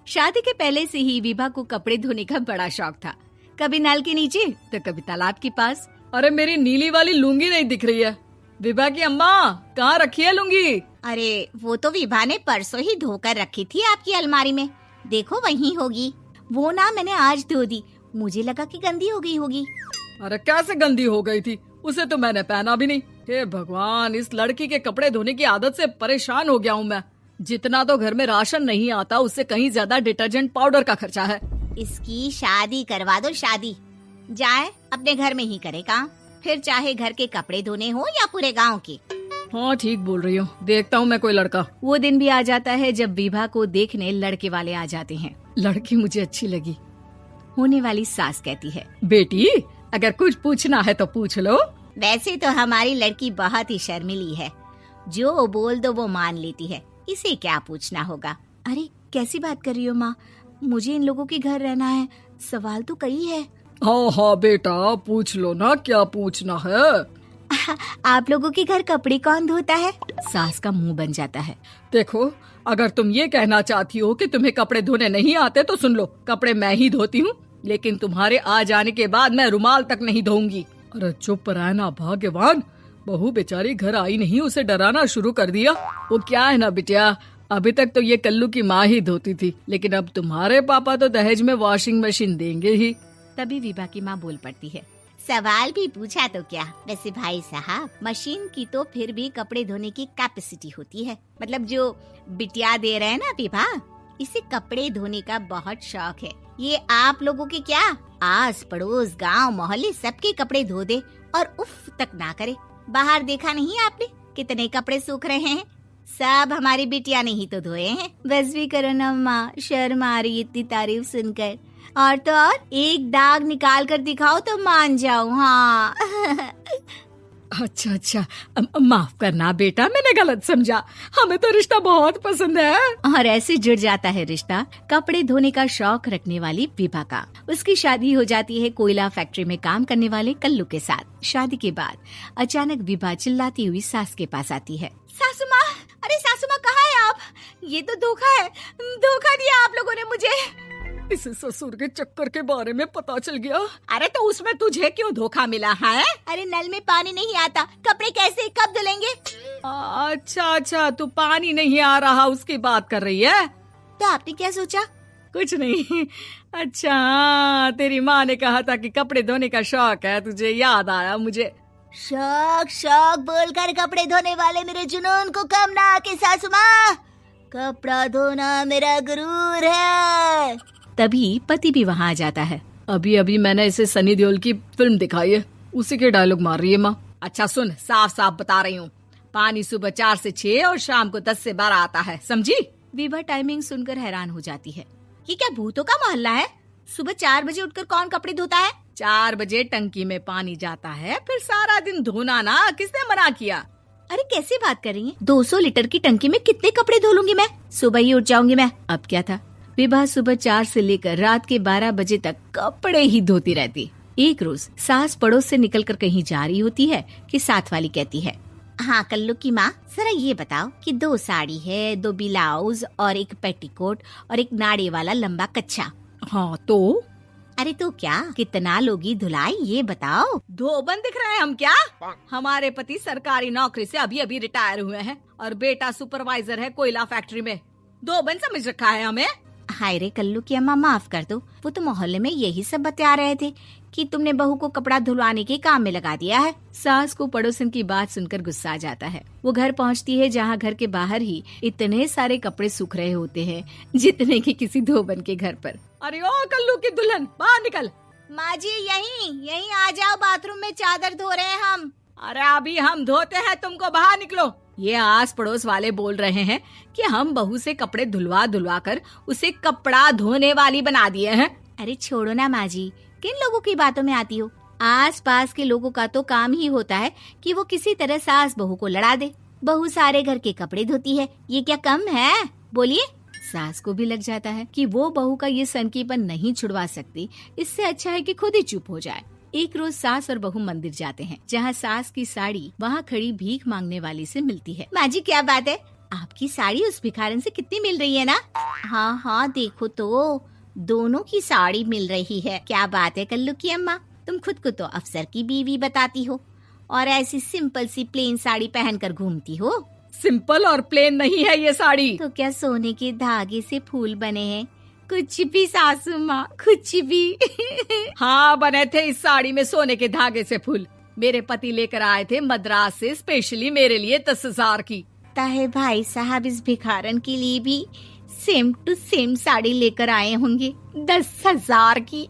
शादी के पहले से ही विभा को कपड़े धोने का बड़ा शौक था। कभी नल के नीचे तो कभी तालाब के पास। अरे मेरी नीली वाली लुंगी नहीं दिख रही है। विभा की अम्मा, कहाँ रखी है लुंगी? अरे वो तो विभा ने परसों ही धोकर रखी थी आपकी अलमारी में, देखो वहीं होगी। वो ना मैंने आज धो दी, मुझे लगा कि गंदी हो गई होगी। अरे कैसे गंदी हो गई थी? उसे तो मैंने पहना भी नहीं। हे भगवान, इस लड़की के कपड़े धोने की आदत से परेशान हो गया हूँ मैं। जितना तो घर में राशन नहीं आता, उससे कहीं ज्यादा डिटर्जेंट पाउडर का खर्चा है। इसकी शादी करवा दो, शादी जाए अपने घर में ही करे काम, फिर चाहे घर के कपड़े धोने हो या पूरे गांव के। हाँ ठीक बोल रही हूँ, देखता हूँ मैं कोई लड़का। वो दिन भी आ जाता है जब विभा को देखने लड़के वाले आ जाते हैं। लड़की मुझे अच्छी लगी। होने वाली सास कहती है, बेटी अगर कुछ पूछना है तो पूछ लो। वैसे तो हमारी लड़की बहुत ही शर्मीली है, जो बोल दो वो मान लेती है, इसे क्या पूछना होगा। अरे कैसी बात कर रही हो माँ, मुझे इन लोगों के घर रहना है, सवाल तो कई है। हाँ हाँ बेटा, पूछ लो ना, क्या पूछना है। आप लोगों के घर कपड़े कौन धोता है? सास का मुंह बन जाता है। देखो, अगर तुम ये कहना चाहती हो कि तुम्हें कपड़े धोने नहीं आते तो सुन लो, कपड़े मैं ही धोती हूँ, लेकिन तुम्हारे आ जाने के बाद मैं रुमाल तक नहीं धोऊंगी। अरे चुप रहना भाग्यवान, बहू बेचारी घर आई नहीं, उसे डराना शुरू कर दिया। वो क्या है ना बिटिया, अभी तक तो ये कल्लू की माँ ही धोती थी, लेकिन अब तुम्हारे पापा तो दहेज में वॉशिंग मशीन देंगे ही। तभी विभा की माँ बोल पड़ती है, सवाल भी पूछा तो क्या। वैसे भाई साहब, मशीन की तो फिर भी कपड़े धोने की कैपेसिटी होती है, मतलब जो बिटिया दे रहे हैं ना विभा, इसे कपड़े धोने का बहुत शौक है। ये आप लोगों के क्या, आस पड़ोस गांव मोहल्ले सबके कपड़े धो दे और उफ तक ना करे। बाहर देखा नहीं आपने कितने कपड़े सूख रहे हैं, सब हमारी बिटिया ने ही तो धोए हैं। बस भी करो ना माँ, शर्म आ रही इतनी तारीफ सुनकर। और तो और एक दाग निकाल कर दिखाओ तो मान जाऊं। हाँ अच्छा, माफ करना बेटा, मैंने गलत समझा, हमें तो रिश्ता बहुत पसंद है। और ऐसे जुड़ जाता है रिश्ता कपड़े धोने का शौक रखने वाली विभा का। उसकी शादी हो जाती है कोयला फैक्ट्री में काम करने वाले कल्लू के साथ। शादी के बाद अचानक विभा चिल्लाती हुई सास के पास आती है, सासू माँ, अरे सासू माँ कहाँ है आप? ये तो धोखा है, धोखा दिया आप लोगों ने मुझे। इसे ससुर के चक्कर के बारे में पता चल गया। अरे तो उसमें तुझे क्यों धोखा मिला है? अरे नल में पानी नहीं आता, कपड़े कैसे कब धुलेंगे? अच्छा, तू पानी नहीं आ रहा उसकी बात कर रही है। तो आपने क्या सोचा? कुछ नहीं। अच्छा, तेरी माँ ने कहा था कि कपड़े धोने का शौक है तुझे, याद आया मुझे। शौक बोलकर कपड़े धोने वाले मेरे जुनून को कम ना आके सासू माँ, कपड़ा धोना मेरा गुरूर है। तभी पति भी वहाँ आ जाता है। अभी मैंने इसे सनी देओल की फिल्म दिखाई है, उसी के डायलॉग मार रही है माँ। अच्छा सुन, साफ बता रही हूँ, पानी सुबह 4 से 6 और शाम को 10 से 12 आता है, समझी? विभा टाइमिंग सुनकर हैरान हो जाती है। ये क्या भूतों का मोहल्ला है? सुबह 4 बजे उठकर कौन कपड़े धोता है? 4 बजे टंकी में पानी जाता है, फिर सारा दिन धोना ना, किसने मना किया? अरे कैसी बात कर रही है, 200 लीटर की टंकी में कितने कपड़े धो लूंगी मैं, सुबह ही उठ जाऊंगी मैं। अब क्या था, विभा सुबह 4 से लेकर रात के 12 बजे तक कपड़े ही धोती रहती। एक रोज सास पड़ोस से निकलकर कहीं जा रही होती है कि साथ वाली कहती है, हाँ कल्लू की माँ, जरा ये बताओ कि 2 साड़ी है, 2 ब्लाउज और एक पेटीकोट और एक नाड़े वाला लंबा कच्छा। हाँ तो? अरे तो क्या, कितना लोगी धुलाई ये बताओ। धोबन दिख रहे हैं हम क्या? हमारे पति सरकारी नौकरी से अभी रिटायर हुए हैं और बेटा सुपरवाइजर है कोयला फैक्ट्री में। धोबन समझ रखा है हमें? हाय रे कल्लू की अम्मा, माफ कर दो, वो तो मोहल्ले में यही सब बता रहे थे कि तुमने बहू को कपड़ा धुलवाने के काम में लगा दिया है। सास को पड़ोसन की बात सुनकर गुस्सा आ जाता है। वो घर पहुंचती है जहां घर के बाहर ही इतने सारे कपड़े सूख रहे होते हैं जितने कि किसी धोबन के घर पर। अरे ओ कल्लू की दुल्हन, बाहर निकल। माँ जी यहीं आ जाओ, बाथरूम में चादर धो रहे हैं हम। अरे अभी हम धोते हैं, तुमको बाहर निकलो। ये आस पड़ोस वाले बोल रहे हैं कि हम बहू से कपड़े धुलवा कर उसे कपड़ा धोने वाली बना दिए हैं। अरे छोड़ो ना माँ जी, किन लोगों की बातों में आती हो। आस पास के लोगों का तो काम ही होता है कि वो किसी तरह सास बहू को लड़ा दे। बहू सारे घर के कपड़े धोती है, ये क्या कम है? बोलिए। सास को भी लग जाता है कि वो बहू का ये सनकीपन नहीं छुड़वा सकती, इससे अच्छा है कि खुद ही चुप हो जाए। एक रोज सास और बहू मंदिर जाते हैं, जहाँ सास की साड़ी वहाँ खड़ी भीख मांगने वाली से मिलती है। माँ जी क्या बात है, आपकी साड़ी उस भिखारन से कितनी मिल रही है ना? हाँ हाँ, देखो तो दोनों की साड़ी मिल रही है। क्या बात है कल्लू की अम्मा, तुम खुद को तो अफसर की बीवी बताती हो और ऐसी सिंपल सी प्लेन साड़ी पहनकर घूमती हो। सिंपल और प्लेन नहीं है ये साड़ी। तो क्या सोने के धागे से फूल बने हैं? कुछ भी सासू माँ, कुछ भी। हाँ, बने थे इस साड़ी में सोने के धागे से फूल। मेरे पति लेकर आए थे मद्रास से स्पेशली मेरे लिए 10,000 की। ताहे भाई साहब इस भिखारन के लिए भी सेम टू सेम साड़ी लेकर आए होंगे 10,000 की।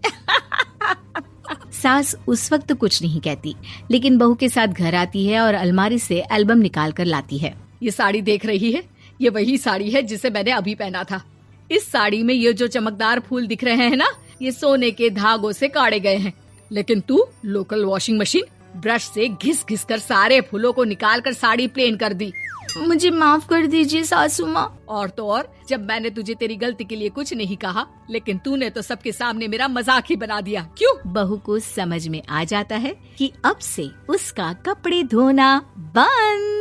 सास उस वक्त कुछ नहीं कहती, लेकिन बहू के साथ घर आती है और अलमारी से एल्बम निकाल कर लाती है। ये साड़ी देख रही है, ये वही साड़ी है जिसे मैंने अभी पहना था। इस साड़ी में ये जो चमकदार फूल दिख रहे हैं ना, ये सोने के धागों से काटे गए हैं। लेकिन तू लोकल वॉशिंग मशीन ब्रश से घिस घिस कर सारे फूलों को निकाल कर साड़ी प्लेन कर दी। मुझे माफ कर दीजिए सासू माँ। और तो और, जब मैंने तुझे तेरी गलती के लिए कुछ नहीं कहा, लेकिन तूने तो सबके सामने मेरा मजाक ही बना दिया। क्यों? बहू को समझ में आ जाता है कि अब से उसका कपड़े धोना बंद।